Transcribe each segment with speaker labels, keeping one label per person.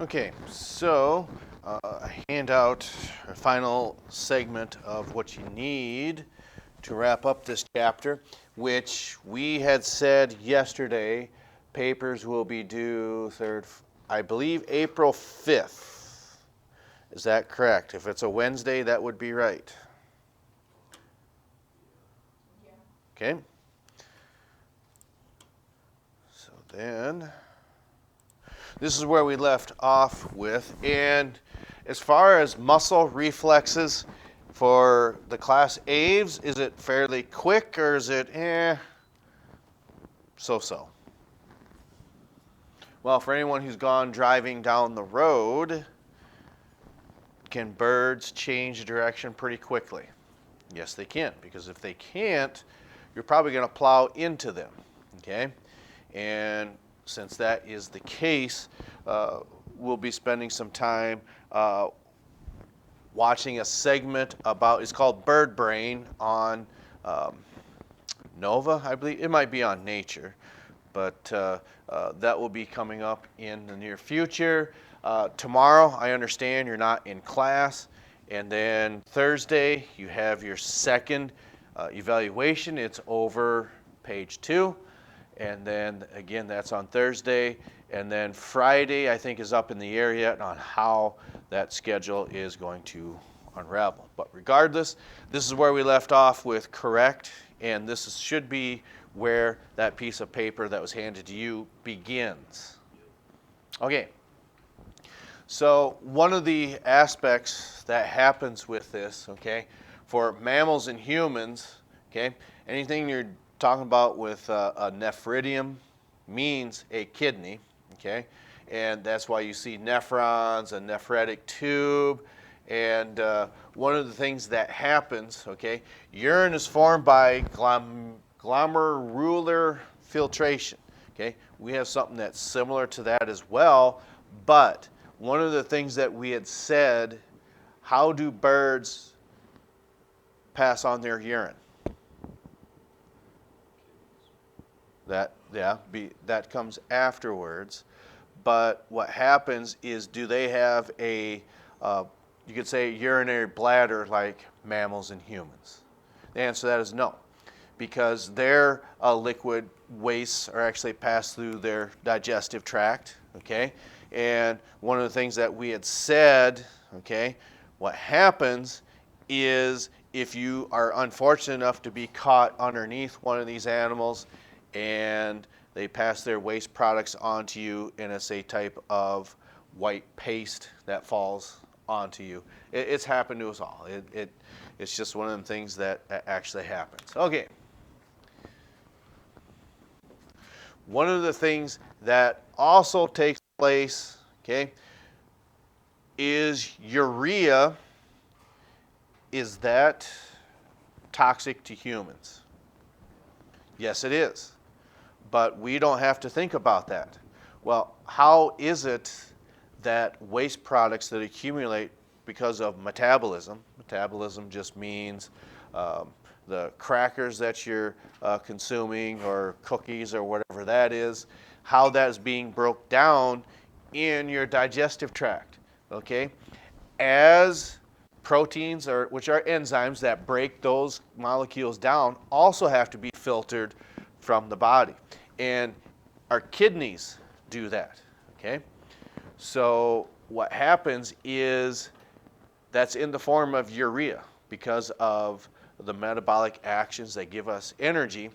Speaker 1: Okay, so I hand out a final segment of what you need to wrap up this chapter, which we had said yesterday papers will be due I believe April 5th. Is that correct? If it's a Wednesday, that would be right. Okay. So then, this is where we left off with, and as far as muscle reflexes for the class A's, is it fairly quick or is it so-so? Well, for anyone who's gone driving down the road, can birds change direction pretty quickly? Yes, they can, because if they can't, you're probably going to plow into them, okay? And since that is the case, we'll be spending some time watching a segment about, it's called Bird Brain on Nova, I believe. It might be on Nature, but that will be coming up in the near future. Tomorrow, I understand you're not in class. And then Thursday, you have your second evaluation. It's over page 2. And then, again, that's on Thursday. And then Friday, I think, is up in the air yet on how that schedule is going to unravel. But regardless, this is where we left off with correct. And should be where that piece of paper that was handed to you begins. Okay. So one of the aspects that happens with this, okay, for mammals and humans, okay, anything you're talking about with a nephridium means a kidney, okay, and that's why you see nephrons, a nephritic tube, and one of the things that happens, okay, urine is formed by glomerular filtration, okay. We have something that's similar to that as well, but one of the things that we had said, how do birds pass on their urine? That comes afterwards. But what happens is, do they have you could say urinary bladder like mammals and humans? The answer to that is no, because their liquid wastes are actually passed through their digestive tract, okay? And one of the things that we had said, okay, what happens is if you are unfortunate enough to be caught underneath one of these animals and they pass their waste products onto you, and it's a type of white paste that falls onto you. It's happened to us all. It's just one of them things that actually happens. Okay. One of the things that also takes place, okay, is urea. Is that toxic to humans? Yes, it is. But we don't have to think about that. Well, how is it that waste products that accumulate because of metabolism, metabolism just means the crackers that you're consuming or cookies or whatever that is, how that is being broke down in your digestive tract, okay? As proteins, which are enzymes that break those molecules down, also have to be filtered from the body. And our kidneys do that, okay? So what happens is that's in the form of urea because of the metabolic actions that give us energy.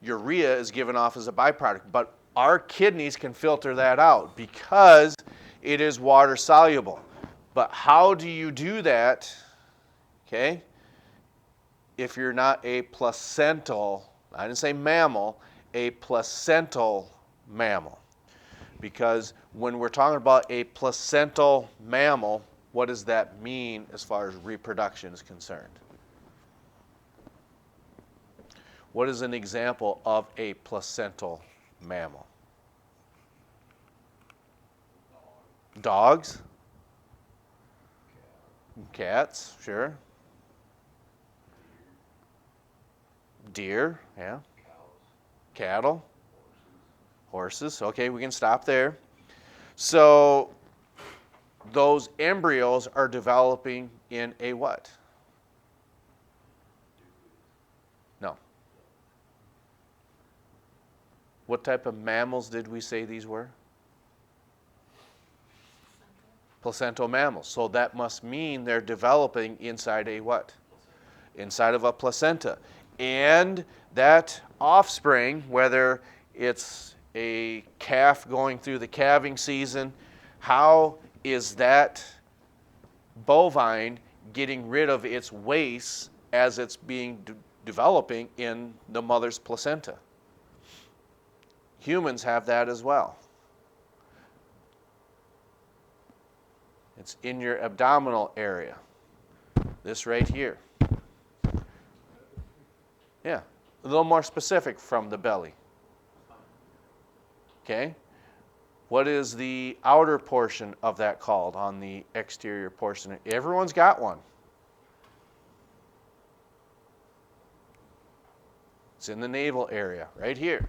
Speaker 1: Urea is given off as a byproduct, but our kidneys can filter that out because it is water soluble. But how do you do that, okay, if you're not a placental, I didn't say mammal, a placental mammal? Because when we're talking about a placental mammal, what does that mean as far as reproduction is concerned? What is an example of a placental mammal? Dogs? Cats, sure. Deer, yeah. Cattle. Horses. Okay, we can stop there. So those embryos are developing in a what? No. What type of mammals did we say these were? Placental mammals. So that must mean they're developing inside a what? Inside of a placenta. And that offspring, whether it's a calf going through the calving season, how is that bovine getting rid of its waste as it's being developing in the mother's placenta? Humans have that as well. It's in your abdominal area. This right here. Yeah, a little more specific from the belly. Okay? What is the outer portion of that called on the exterior portion? Everyone's got one. It's in the navel area, right here.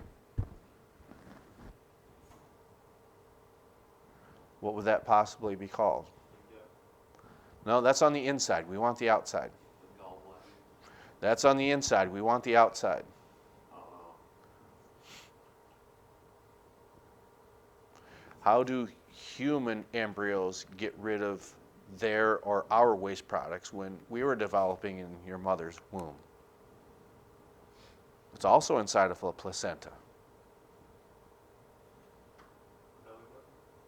Speaker 1: What would that possibly be called? No, that's on the inside. We want the outside. That's on the inside. We want the outside. How do human embryos get rid of their or our waste products when we were developing in your mother's womb? It's also inside of a placenta.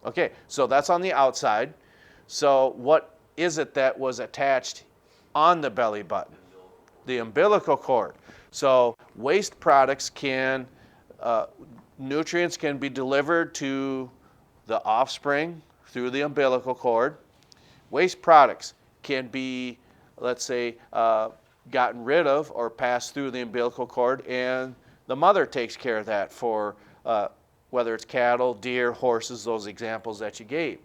Speaker 1: Okay, so that's on the outside. So what is it that was attached on the belly button? The umbilical cord. So waste products can, nutrients can be delivered to the offspring through the umbilical cord. Waste products can be, let's say, gotten rid of or passed through the umbilical cord, and the mother takes care of that for whether it's cattle, deer, horses, those examples that you gave.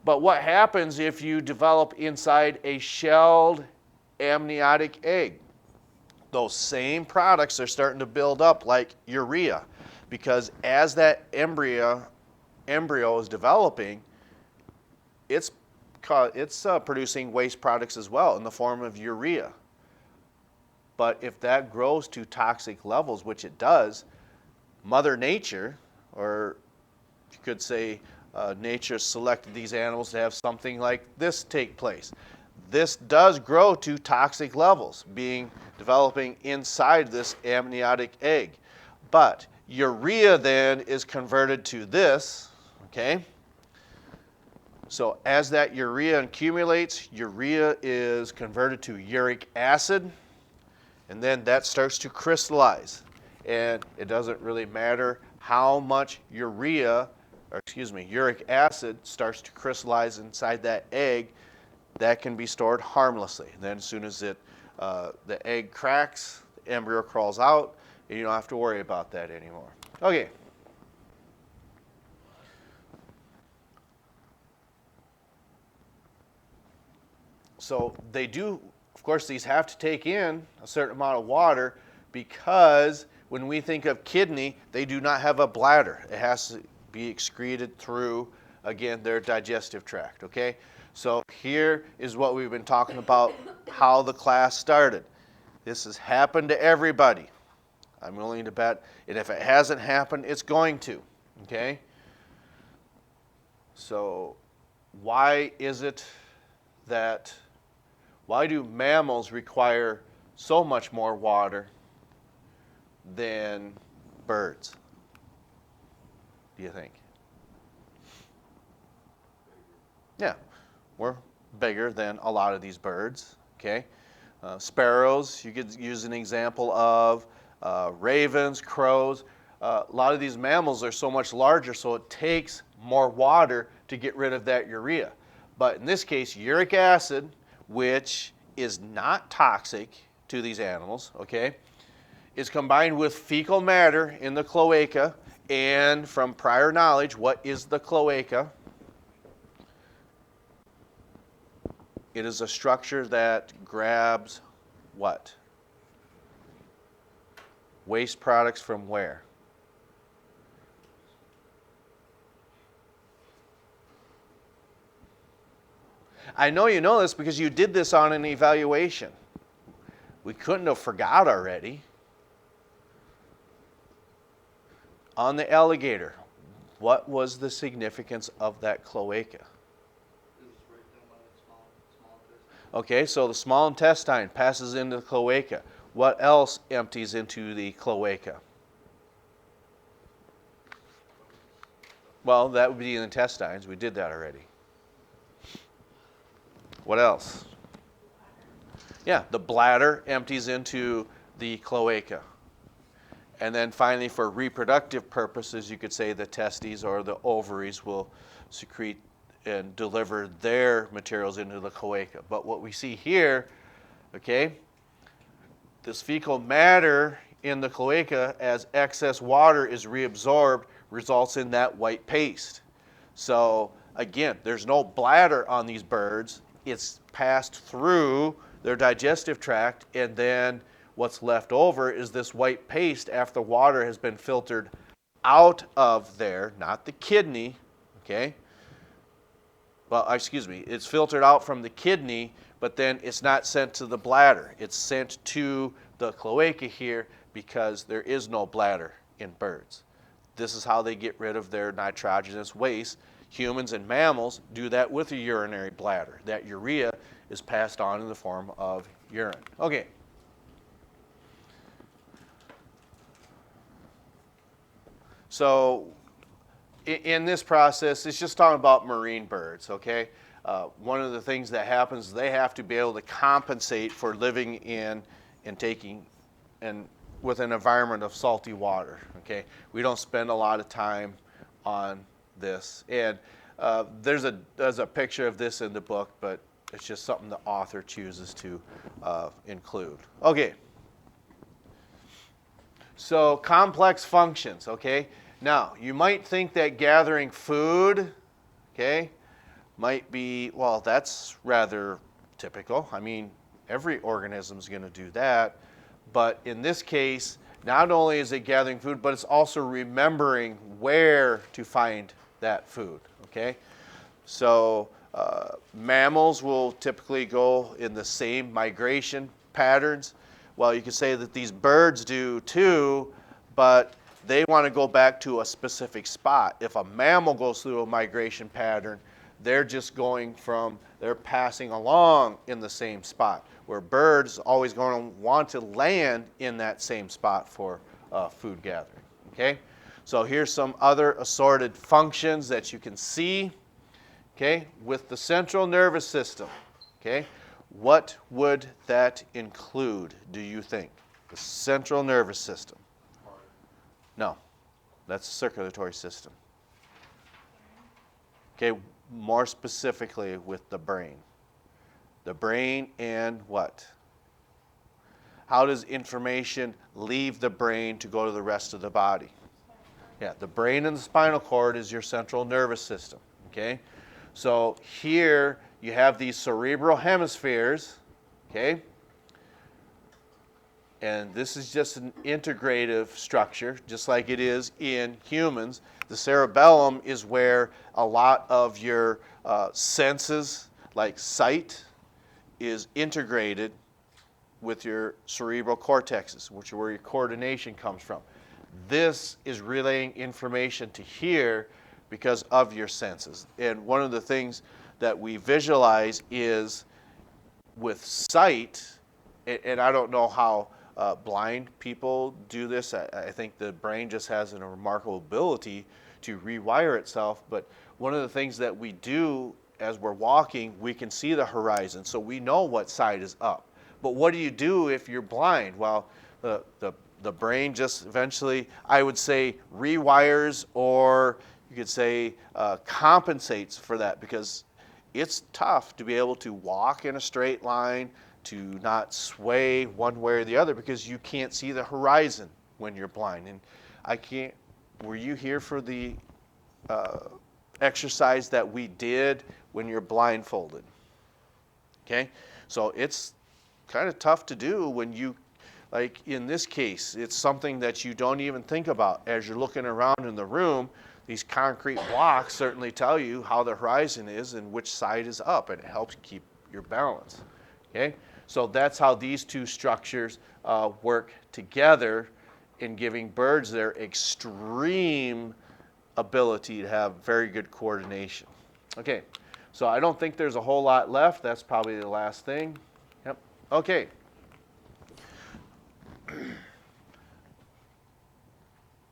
Speaker 1: But what happens if you develop inside a shelled amniotic egg? Those same products are starting to build up like urea, because as that embryo is developing, it's producing waste products as well in the form of urea. But if that grows to toxic levels, which it does, Mother Nature, or you could say nature selected these animals to have something like this take place. This does grow to toxic levels, developing inside this amniotic egg. But urea then is converted to this, okay? So as that urea accumulates, urea is converted to uric acid, and then that starts to crystallize. And it doesn't really matter how much uric acid starts to crystallize inside that egg. That can be stored harmlessly. And then as soon as the egg cracks, the embryo crawls out, and you don't have to worry about that anymore. Okay. So they do, of course, these have to take in a certain amount of water, because when we think of kidney, they do not have a bladder. It has to be excreted through, again, their digestive tract, okay? So here is what we've been talking about, how the class started. This has happened to everybody. I'm willing to bet, and if it hasn't happened, it's going to, okay? So why do mammals require so much more water than birds, do you think? Yeah, we're bigger than a lot of these birds, okay? Sparrows, you could use an example of ravens, crows. A lot of these mammals are so much larger, so it takes more water to get rid of that urea. But in this case, uric acid, which is not toxic to these animals, okay, is combined with fecal matter in the cloaca. And from prior knowledge, what is the cloaca? It is a structure that grabs what? Waste products from where? I know you know this because you did this on an evaluation. We couldn't have forgot already. On the alligator, what was the significance of that cloaca? Okay, so the small intestine passes into the cloaca. What else empties into the cloaca? Well, that would be the intestines. We did that already. What else? Yeah, the bladder empties into the cloaca. And then finally, for reproductive purposes, you could say the testes or the ovaries will secrete and deliver their materials into the cloaca. But what we see here, okay, this fecal matter in the cloaca, as excess water is reabsorbed, results in that white paste. So again, there's no bladder on these birds. It's passed through their digestive tract, and then what's left over is this white paste after water has been filtered out of there, not the kidney, okay? Well, excuse me, it's filtered out from the kidney, but then it's not sent to the bladder. It's sent to the cloaca here because there is no bladder in birds. This is how they get rid of their nitrogenous waste. Humans and mammals do that with a urinary bladder. That urea is passed on in the form of urine. Okay. So in this process, it's just talking about marine birds, okay? One of the things that happens, they have to be able to compensate for living in and taking and with an environment of salty water, okay? We don't spend a lot of time on this. And there's a picture of this in the book, but it's just something the author chooses to include. Okay. So complex functions, okay? Now, you might think that gathering food, okay, might be, well, that's rather typical. I mean, every organism is going to do that. But in this case, not only is it gathering food, but it's also remembering where to find that food, okay? So mammals will typically go in the same migration patterns. Well, you could say that these birds do too, but they want to go back to a specific spot. If a mammal goes through a migration pattern, they're just they're passing along in the same spot, where birds always going to want to land in that same spot for food gathering, okay? So here's some other assorted functions that you can see, okay, with the central nervous system, okay? What would that include, do you think? The central nervous system. No, that's the circulatory system. Okay, more specifically with the brain. The brain and what? How does information leave the brain to go to the rest of the body? Yeah, the brain and the spinal cord is your central nervous system, okay? So here you have these cerebral hemispheres, okay? And this is just an integrative structure, just like it is in humans. The cerebellum is where a lot of your senses, like sight, is integrated with your cerebral cortexes, which are where your coordination comes from. This is relaying information to here because of your senses. And one of the things that we visualize is with sight, and I don't know how blind people do this. I think the brain just has a remarkable ability to rewire itself. But one of the things that we do as we're walking, we can see the horizon, so we know what side is up. But what do you do if you're blind? Well, the brain just eventually, I would say, rewires, or you could say compensates for that, because it's tough to be able to walk in a straight line, to not sway one way or the other, because you can't see the horizon when you're blind. And were you here for the exercise that we did when you're blindfolded? Okay, so it's kind of tough to do when you, like in this case, it's something that you don't even think about as you're looking around in the room. these concrete blocks certainly tell you how the horizon is and which side is up, and it helps keep your balance. Okay, so that's how these two structures work together in giving birds their extreme ability to have very good coordination. Okay, so I don't think there's a whole lot left. That's probably the last thing. Yep. Okay.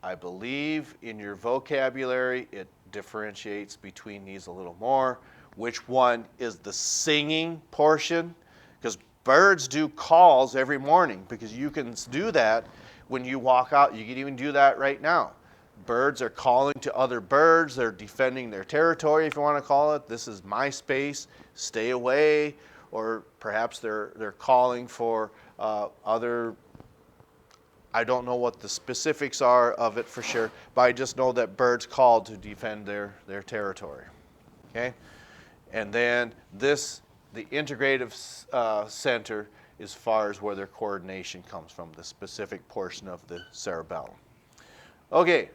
Speaker 1: I believe in your vocabulary it differentiates between these a little more. Which one is the singing portion? Because birds do calls every morning, because you can do that when you walk out. You can even do that right now. Birds are calling to other birds. They're defending their territory, if you want to call it. This is my space. Stay away. Or perhaps they're calling for other. I don't know what the specifics are of it for sure, but I just know that birds call to defend their territory. Okay, and then this, the integrative center, as far as where their coordination comes from, the specific portion of the cerebellum. Okay,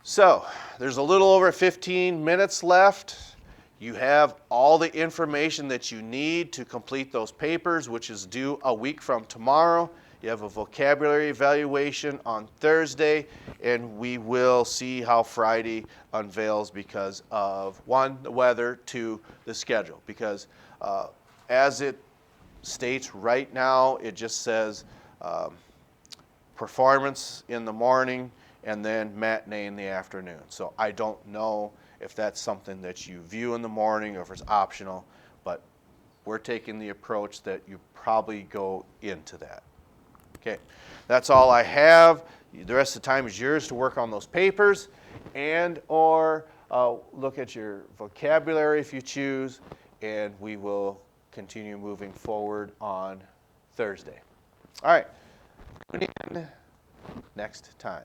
Speaker 1: so there's a little over 15 minutes left. You have all the information that you need to complete those papers, which is due a week from tomorrow. You have a vocabulary evaluation on Thursday, and we will see how Friday unveils because of, one, the weather, two, the schedule. Because as it states right now, it just says performance in the morning and then matinee in the afternoon. So I don't know if that's something that you view in the morning or if it's optional, but we're taking the approach that you probably go into that. Okay, that's all I have. The rest of the time is yours to work on those papers and or look at your vocabulary if you choose, and we will continue moving forward on Thursday. All right, tune in next time.